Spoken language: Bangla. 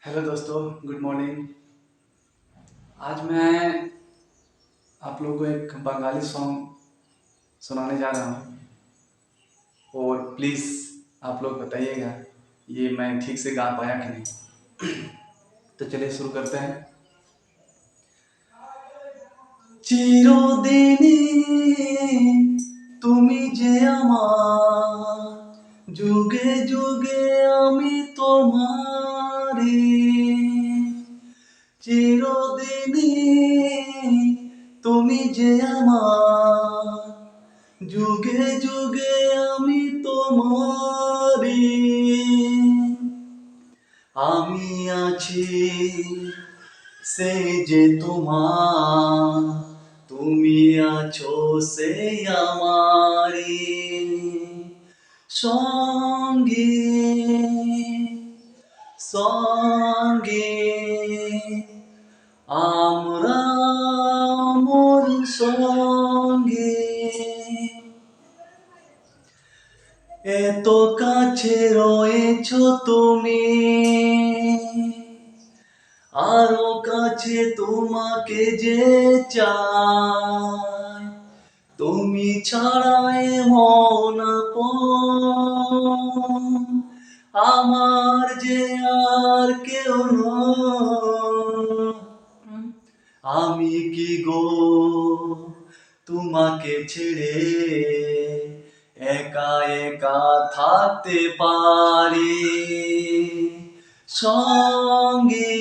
हेलो दोस्तों, गुड मॉर्निंग। आज मैं आप लोगों को एक बंगाली सॉन्ग सुनाने जा रहा हूँ और प्लीज़ आप लोग बताइएगा ये मैं ठीक से गा पाया कि नहीं। तो चलिए शुरू करते हैं। চিরদিনই তুমি যে আমার, যুগে যুগে আমি তোমারি। চিরদিনই তুমি যে আমার, যুগে যুগে আমি তোমারি। আমি আছি সেই যে তোমার, তুমি আছো সেই আমারি সঙ্গে সঙ্গে আমরা মোর সঙ্গে এত কাছে রয়েছো তুমি, আরো কাছে তোমাকে যে চাই। তুমি ছাড়া এমন আপন আমার যে আর কেউ নয়। আমি কি গো তোমাকে ছেড়ে একা একা থাকতে পারি সঙ্গে।